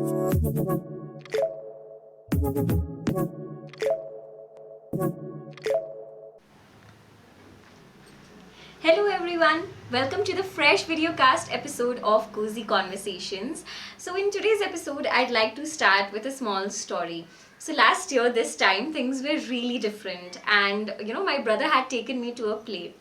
Hello everyone, welcome to the fresh videocast episode of Cozy Conversations. So in today's episode, I'd like to start with a small story. So last year, this time, things were really different and my brother had taken me to a play.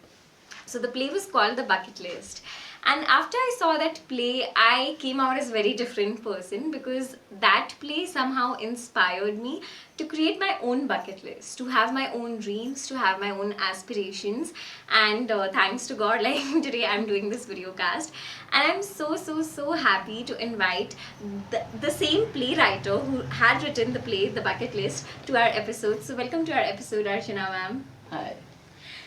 So the play was called The Bucket List. And after I saw that play, I came out as a very different person because that play somehow inspired me to create my own bucket list, to have my own dreams, to have my own aspirations. And thanks to God, like today I'm doing this video cast. And I'm so happy to invite the same playwriter who had written the play, The Bucket List, to our episode. So welcome to our episode, Archana ma'am. Hi.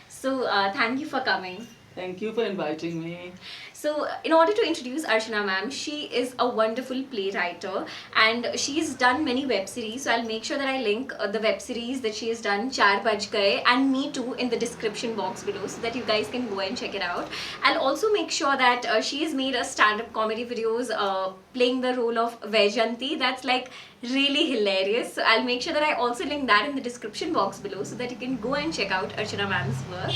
So thank you for coming. Thank you for inviting me. So, in order to introduce Archana ma'am, she is a wonderful playwriter and she's done many web series. So, I'll make sure that I link the web series that she has done, Char Baj Gaye, and Me Too, in the description box below so that you guys can go and check it out. I'll also make sure that she has made a stand-up comedy videos playing the role of Vaijanti. That's like really hilarious. So, I'll make sure that I also link that in the description box below so that you can go and check out Archana ma'am's work.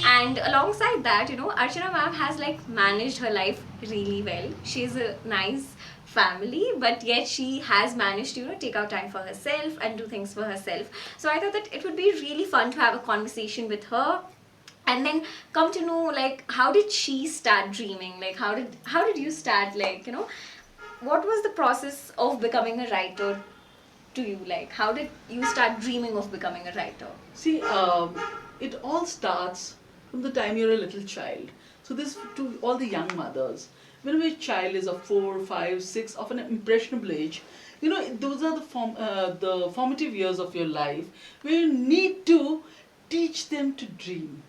And alongside that, Archana ma'am has like managed her life really well. She's a nice family, but yet she has managed to take out time for herself and do things for herself. So I thought that it would be really fun to have a conversation with her and then come to know like how did she start dreaming, like how did you start, like what was the process of becoming a writer to you, like how did you start dreaming of becoming a writer? See, it all starts from the time you're a little child. So this to all the young mothers. When a child is of 4, 5, 6, of an impressionable age, those are the formative years of your life where you need to teach them to dream.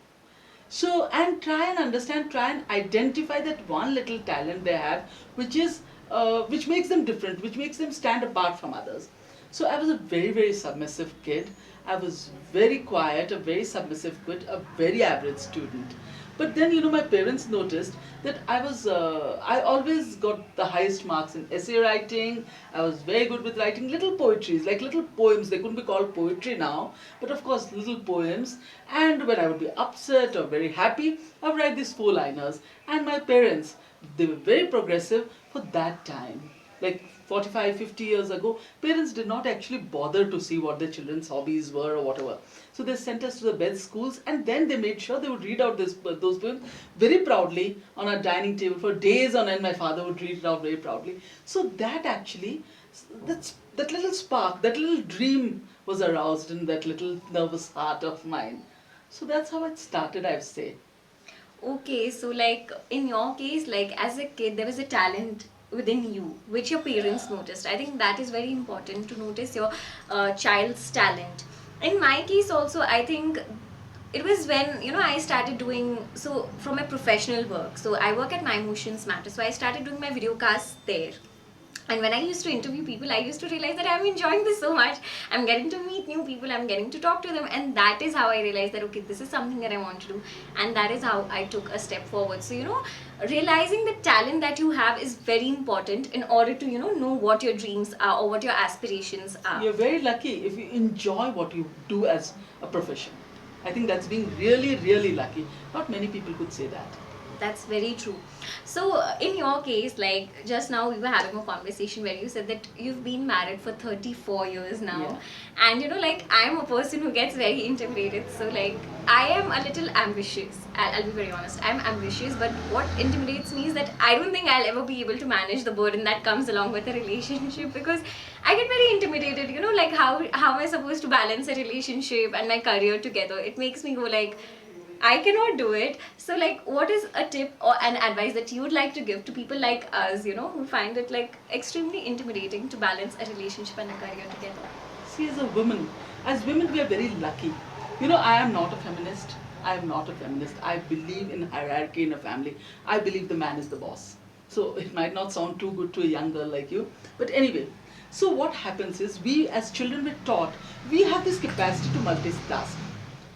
So, and try and understand, try and identify that one little talent they have, which makes them different, which makes them stand apart from others. So I was a very submissive kid. I was very quiet, a very submissive kid, a very average student. But then, my parents noticed that I always got the highest marks in essay writing. I was very good with writing little poetries, like little poems. They couldn't be called poetry now, but of course, little poems. And when I would be upset or very happy, I would write these 4-liners. And my parents, they were very progressive for that time. Like 45, 50 years ago, parents did not actually bother to see what their children's hobbies were or whatever. So they sent us to the best schools and then they made sure they would read out those poems very proudly on our dining table for days on end. My father would read it out very proudly. So that actually, that little spark, that little dream was aroused in that little nervous heart of mine. So that's how it started, I would say. Okay, so like in your case, like as a kid, there was a talent within you which your parents noticed. I think that is very important to notice your child's talent. In my case also, I think it was when I started doing, so from my professional work, so I work at My Emotions Matter, so I started doing my video casts there. And when I used to interview people, I used to realize that I'm enjoying this so much. I'm getting to meet new people, I'm getting to talk to them, and that is how I realized that okay, this is something that I want to do, and that is how I took a step forward. So realizing the talent that you have is very important in order to know what your dreams are or what your aspirations are. You're very lucky if you enjoy what you do as a profession. I think that's being really lucky. Not many people could say that. That's very true. So in your case, like just now we were having a conversation where you said that you've been married for 34 years now. Yeah. And like I'm a person who gets very intimidated. So like I am a little ambitious. I'll be very honest. I'm ambitious, but what intimidates me is that I don't think I'll ever be able to manage the burden that comes along with a relationship, because I get very intimidated, like how am I supposed to balance a relationship and my career together? It makes me go like, I cannot do it. So like what is a tip or an advice that you would like to give to people like us, who find it like extremely intimidating to balance a relationship and a career together? See, as women we are very lucky. I am not a feminist. I believe in hierarchy in a family. I believe the man is the boss. So it might not sound too good to a young girl like you. But anyway, so what happens is we as children were taught, we have this capacity to multitask,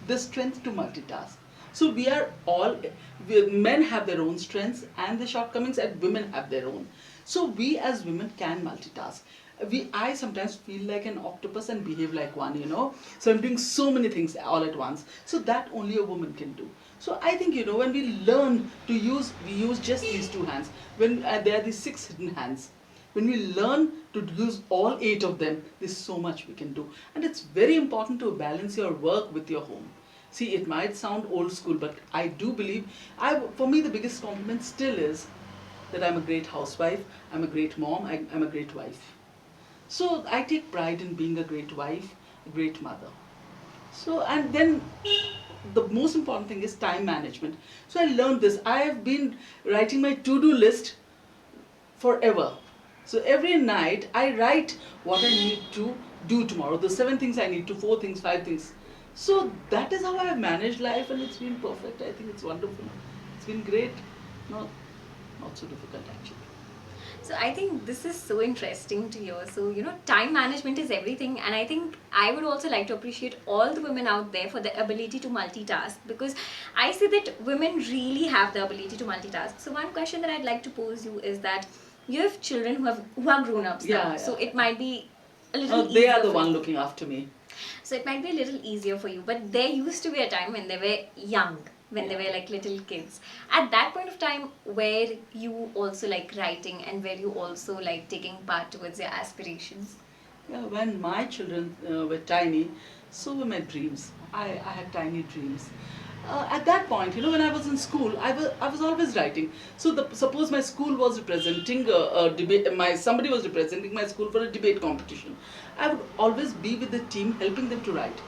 the strength to multitask. So men have their own strengths and the shortcomings, and women have their own. So we as women can multitask. I sometimes feel like an octopus and behave like one, you know. So I'm doing so many things all at once. So that only a woman can do. So I think, you know, when we learn to use, we use just these two hands. When there are these 6 hidden hands. When we learn to use all 8 of them, there's so much we can do. And it's very important to balance your work with your home. See, it might sound old school, but I do believe, for me the biggest compliment still is that I'm a great housewife, I'm a great mom, I'm a great wife. So I take pride in being a great wife, a great mother. So, and then the most important thing is time management. So I learned this. I have been writing my to-do list forever. So every night I write what I need to do tomorrow. The 7 things I need to, 4 things, 5 things. So that is how I have managed life, and it's been perfect. I think it's wonderful. It's been great. Not so difficult actually. So I think this is so interesting to hear. So, you know, time management is everything, and I think I would also like to appreciate all the women out there for the ability to multitask, because I see that women really have the ability to multitask. So one question that I'd like to pose you is that you have children who are grown ups now. Yeah. So it might be a little They are easier the for one you. looking after me. So it might be a little easier for you, but there used to be a time when they were young, when they were like little kids. At that point of time, where you also like writing and where you also like taking part towards your aspirations. Yeah, when my children were tiny, so were my dreams. I had tiny dreams. At that point, you know, when I was in school, I was always writing. So suppose my school was representing a debate, somebody was representing my school for a debate competition. I would always be with the team, helping them to write.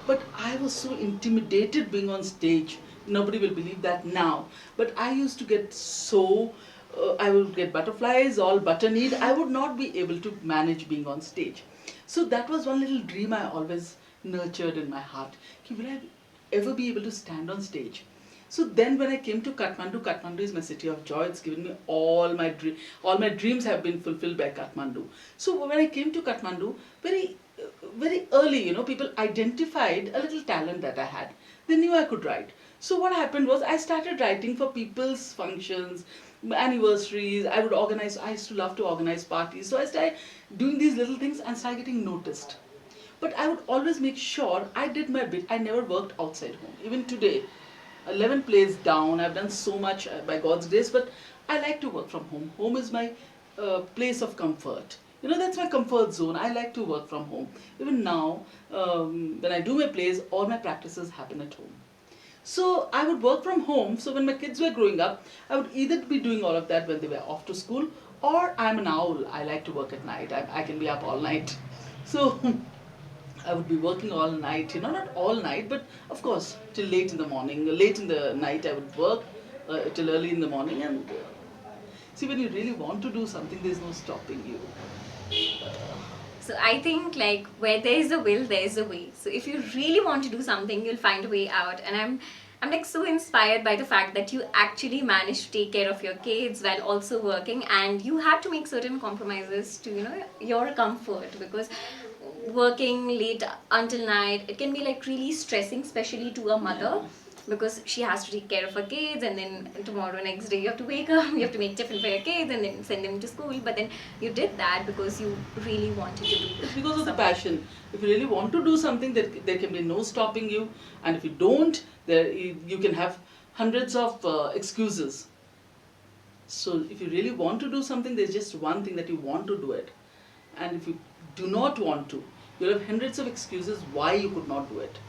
But I was so intimidated being on stage. Nobody will believe that now. But I used to get so, I would get butterflies, all button-kneed. I would not be able to manage being on stage. So that was one little dream I always nurtured in my heart. Will I ever be able to stand on stage? So then when I came to Kathmandu, Kathmandu is my city of joy. It's given me all my dreams have been fulfilled by Kathmandu. So when I came to Kathmandu, very early, you know, people identified a little talent that I had. They knew I could write. So what happened was I started writing for people's functions, anniversaries. I used to love to organize parties. So I started doing these little things and started getting noticed. But I would always make sure I did my bit. I never worked outside home. Even today, 11 plays down. I've done so much by God's grace, but I like to work from home. Home is my place of comfort. You know, that's my comfort zone. I like to work from home. Even now, when I do my plays, all my practices happen at home. So I would work from home. So when my kids were growing up, I would either be doing all of that when they were off to school, or I'm an owl. I like to work at night. I can be up all night. So I would be working all night, you know, not all night, but of course till late in the morning. Late in the night I would work till early in the morning. And see, when you really want to do something, there's no stopping you. So I think like where there is a will, there is a way. So if you really want to do something, you'll find a way out. And I'm like so inspired by the fact that you actually managed to take care of your kids while also working, and you had to make certain compromises to, you know, your comfort, because working late until night, it can be like really stressing, especially to a mother, because she has to take care of her kids, and then tomorrow next day you have to wake up, you have to make tiffin for your kids and then send them to school. But then you did that because you really wanted to do It's because of the something. passion. If you really want to do something, there can be no stopping you. And if you don't, you can have hundreds of excuses. So if you really want to do something, there's just one thing that you want to do it. And if you do not want to, you'll have hundreds of excuses why you could not do it.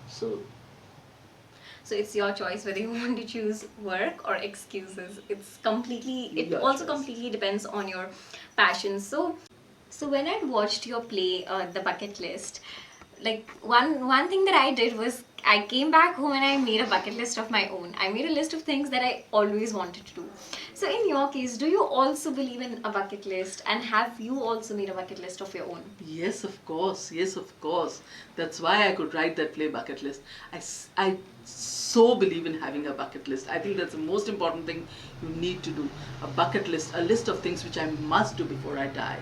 So it's your choice whether you want to choose work or excuses. It's completely, it Your also choice. completely depends on your passion. So when I watched your play, The Bucket List, like one thing that I did was I came back home and I made a bucket list of my own. I made a list of things that I always wanted to do. So in your case, do you also believe in a bucket list, and have you also made a bucket list of your own? Yes, of course. Yes, of course. That's why I could write that play, Bucket List. I so believe in having a bucket list. I think that's the most important thing you need to do. A bucket list, a list of things which I must do before I die.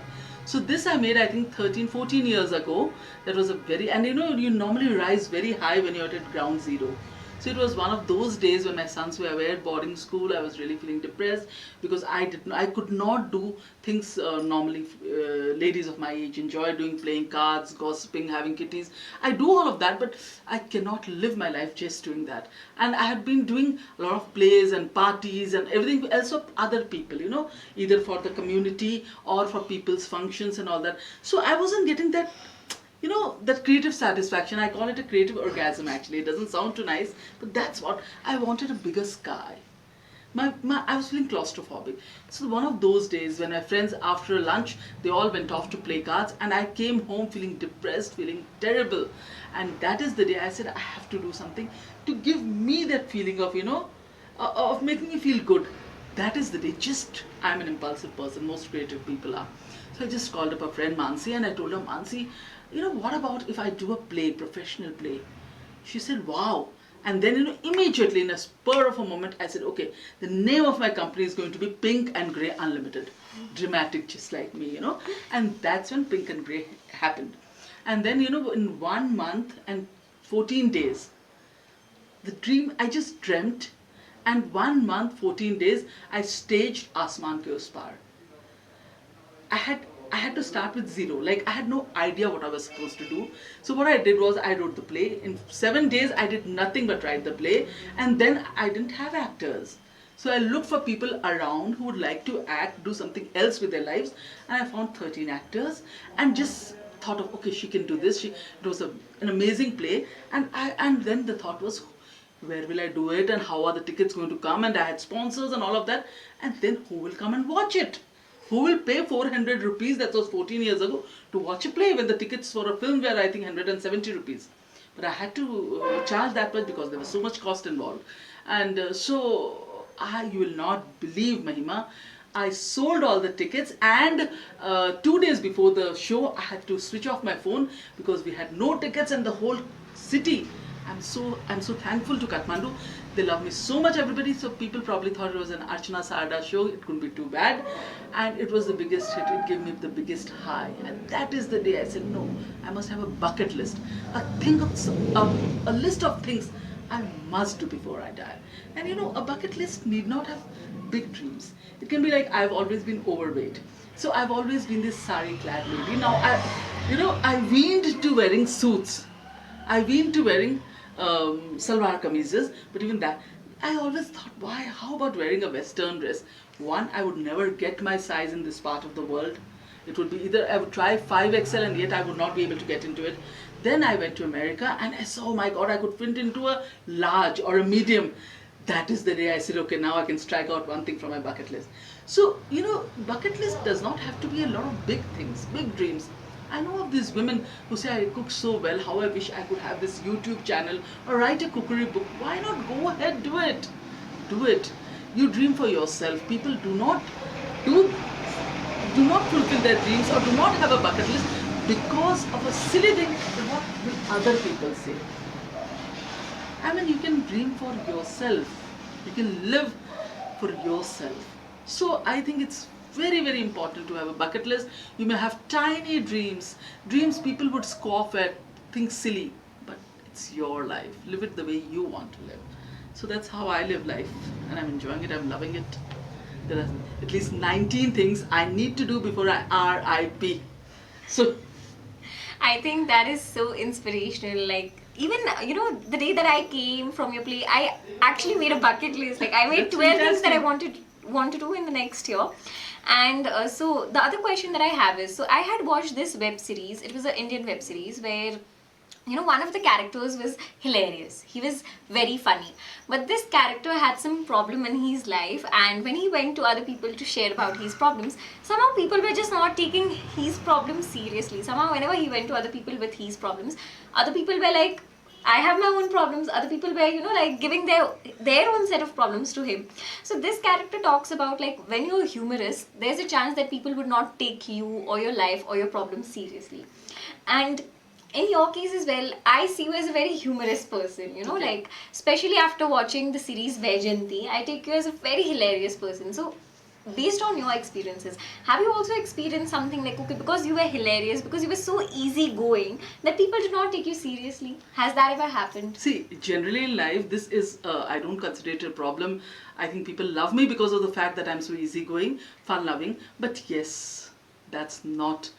So this I made, I think 13, 14 years ago. That was a very, and you know, you normally rise very high when you're at ground zero. So it was one of those days when my sons were away at boarding school. I was really feeling depressed because I could not do things normally ladies of my age enjoy doing, playing cards, gossiping, having kitties. I do all of that, but I cannot live my life just doing that. And I had been doing a lot of plays and parties and everything else for other people, either for the community or for people's functions and all that. So I wasn't getting that, that creative satisfaction. I call it a creative orgasm actually. It doesn't sound too nice, but that's what I wanted, a bigger sky. I was feeling claustrophobic. So one of those days when my friends after lunch, they all went off to play cards and I came home feeling depressed, feeling terrible. And that is the day I said I have to do something to give me that feeling of, of making me feel good. That is the day. I'm an impulsive person. Most creative people are. So I just called up a friend, Mansi, and I told her, Mansi, what about if I do a play, professional play? She said, wow. And then, immediately in a spur of a moment, I said, okay, the name of my company is going to be Pink and Grey Unlimited. Dramatic, just like me, And that's when Pink and Grey happened. And then, in 1 month and 14 days, the dream, I just dreamt. And 1 month, 14 days, I staged Asmaan Ke Us Paar. I had to start with zero. Like, I had no idea what I was supposed to do. So what I did was I wrote the play. In 7 days, I did nothing but write the play. And then I didn't have actors. So I looked for people around who would like to act, do something else with their lives. And I found 13 actors and just thought of, okay, she can do this. It was an amazing play. And then the thought was, where will I do it? And how are the tickets going to come? And I had sponsors and all of that. And then who will come and watch it? Who will pay 400 rupees, that was 14 years ago, to watch a play when the tickets for a film were, I think, 170 rupees. But I had to charge that much because there was so much cost involved. And you will not believe, Mahima, I sold all the tickets, and 2 days before the show, I had to switch off my phone because we had no tickets, and the whole city. I'm so thankful to Kathmandu. They love me so much, everybody. So people probably thought it was an Archana Sarda show. It couldn't be too bad. And it was the biggest hit. It gave me the biggest high. And that is the day I said, no, I must have a bucket list. A list of things I must do before I die. And a bucket list need not have big dreams. It can be like, I've always been overweight. So I've always been this sari clad lady. Now, I weaned to wearing suits. I weaned to wearing salwar kameezes, but even that, I always thought, why? How about wearing a western dress? One, I would never get my size in this part of the world. It would be either I would try 5XL and yet I would not be able to get into it. Then I went to America and I saw, oh my God, I could fit into a large or a medium. That is the day I said, okay, now I can strike out one thing from my bucket list. So, bucket list does not have to be a lot of big things, big dreams. I know of these women who say, I cook so well, how I wish I could have this YouTube channel or write a cookery book. Why not go ahead, do it. Do it. You dream for yourself. People do not fulfill their dreams or do not have a bucket list because of a silly thing. What will other people say? I mean, you can dream for yourself. You can live for yourself. So I think it's very, very important to have a bucket list. You may have tiny dreams people would scoff at, think silly, but it's your life. Live it the way you want to live. So that's how I live life, and I'm enjoying it. I'm loving it. There are at least 19 things I need to do before I RIP. So I think that is so inspirational. Like, even, the day that I came from your play, I actually made a bucket list. Like, I made That's 12 things that I fantastic. want to do in the next year. And so the other question that I have is, so I had watched this web series. It was an Indian web series where, one of the characters was hilarious. He was very funny. But this character had some problem in his life, and when he went to other people to share about his problems, somehow people were just not taking his problems seriously. Somehow whenever he went to other people with his problems, other people were like, I have my own problems. Other people were, giving their own set of problems to him. So this character talks about, like, when you're humorous, there's a chance that people would not take you or your life or your problems seriously. And in your case as well, I see you as a very humorous person, like, especially after watching the series Vaijayanti, I take you as a very hilarious person. So based on your experiences, have you also experienced something like, okay, because you were hilarious, because you were so easygoing, that people did not take you seriously? Has that ever happened? See, generally in life, this is, I don't consider it a problem. I think people love me because of the fact that I'm so easygoing, fun-loving. But yes, that's not,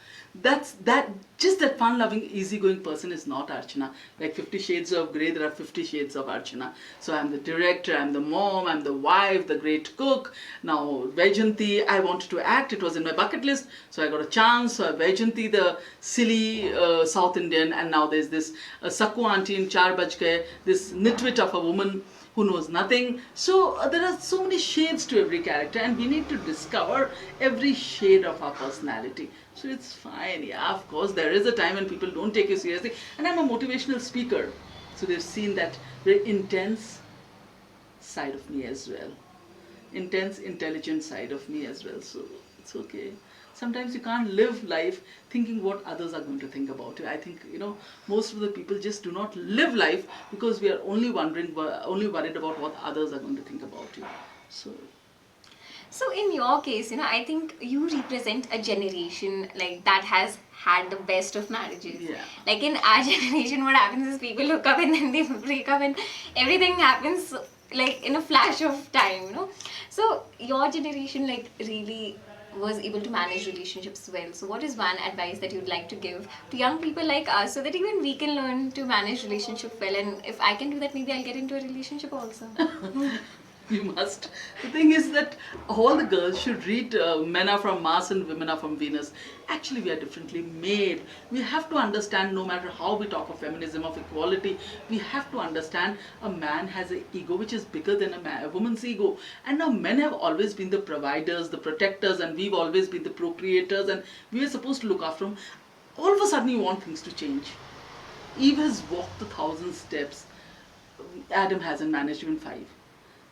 just that fun-loving, easygoing person is not Archana. Like 50 Shades of Grey, there are 50 Shades of Archana. So I'm the director, I'm the mom, I'm the wife, the great cook. Now, Vaijanti, I wanted to act, it was in my bucket list, so I got a chance. So Vaijanti, the silly South Indian, and now there's this Sakku auntie in Char Baj Gaye, this nitwit of a woman who knows nothing. So there are so many shades to every character, and we need to discover every shade of our personality. So it's fine, yeah, of course, there is a time when people don't take you seriously, and I'm a motivational speaker. So they've seen that very intense side of me as well. Intense, intelligent side of me as well. So it's okay. Sometimes you can't live life thinking what others are going to think about you. I think, most of the people just do not live life because we are only worried about what others are going to think about you. So in your case, I think you represent a generation like that has had the best of marriages. Yeah. Like in our generation, what happens is people hook up and then they break up and everything happens like in a flash of time, So your generation like really was able to manage relationships well. So what is one advice that you'd like to give to young people like us so that even we can learn to manage relationship well? And if I can do that, maybe I'll get into a relationship also. You must. The thing is that all the girls should read Men Are From Mars and Women Are From Venus. Actually, we are differently made. We have to understand, no matter how we talk of feminism, of equality, we have to understand a man has an ego which is bigger than a woman's ego. And now men have always been the providers, the protectors, and we've always been the procreators, and we are supposed to look after them. All of a sudden you want things to change. Eve has walked 1,000 steps. Adam hasn't managed even 5.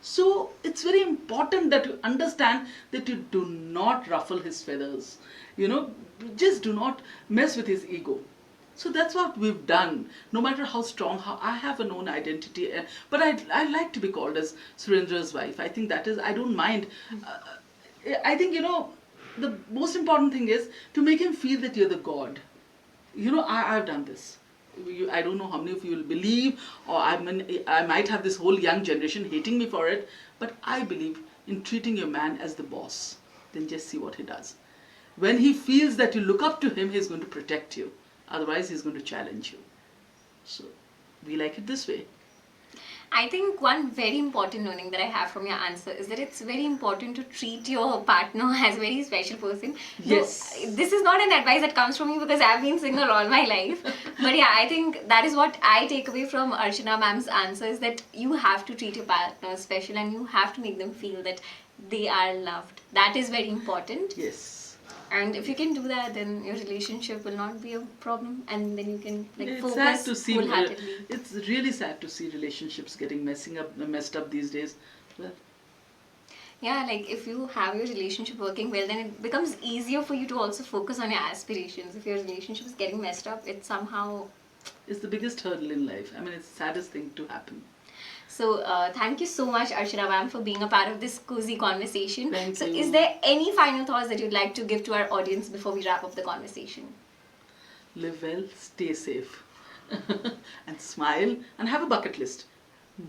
So it's very important that you understand that you do not ruffle his feathers. Just do not mess with his ego. So that's what we've done. No matter how strong, how I have an own identity, but I like to be called as Surendra's wife. I think that is, I don't mind. I think, the most important thing is to make him feel that you're the god. I've done this. I don't know how many of you will believe, or I might have this whole young generation hating me for it, but I believe in treating your man as the boss. Then just see what he does. When he feels that you look up to him, he's going to protect you. Otherwise, he's going to challenge you. So, we like it this way. I think one very important learning that I have from your answer is that it's very important to treat your partner as a very special person. Yes. Though, this is not an advice that comes from me because I've been single all my life. But yeah, I think that is what I take away from Archana ma'am's answer, is that you have to treat your partner special and you have to make them feel that they are loved. That is very important. Yes. And if you can do that, then your relationship will not be a problem, and then you can It's focus sad to see. wholeheartedly. It's really sad to see relationships getting messed up these days. Well, Yeah, like if you have your relationship working well, then it becomes easier for you to also focus on your aspirations. If your relationship is getting messed up, it's somehow... it's the biggest hurdle in life. I mean, it's the saddest thing to happen. So, thank you so much, Archana ma'am, for being a part of this cozy conversation. Thank you. Is there any final thoughts that you'd like to give to our audience before we wrap up the conversation? Live well, stay safe, and smile, and have a bucket list.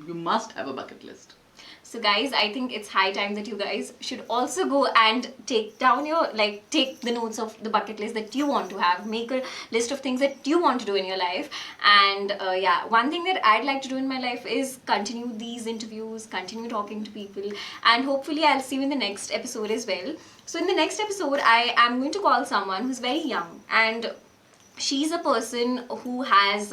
You must have a bucket list. So guys, I think it's high time that you guys should also go and take down your, take the notes of the bucket list that you want to have. Make a list of things that you want to do in your life. And yeah, one thing that I'd like to do in my life is continue these interviews, continue talking to people. And hopefully I'll see you in the next episode as well. So in the next episode, I am going to call someone who's very young. And she's a person who has,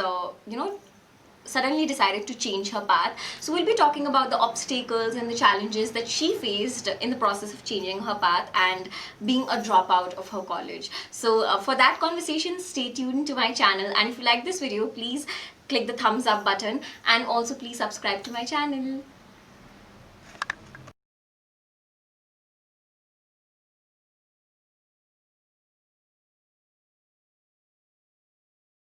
suddenly decided to change her path. So we'll be talking about the obstacles and the challenges that she faced in the process of changing her path and being a dropout of her college. So for that conversation, stay tuned to my channel, and if you like this video, please click the thumbs up button and also please subscribe to my channel.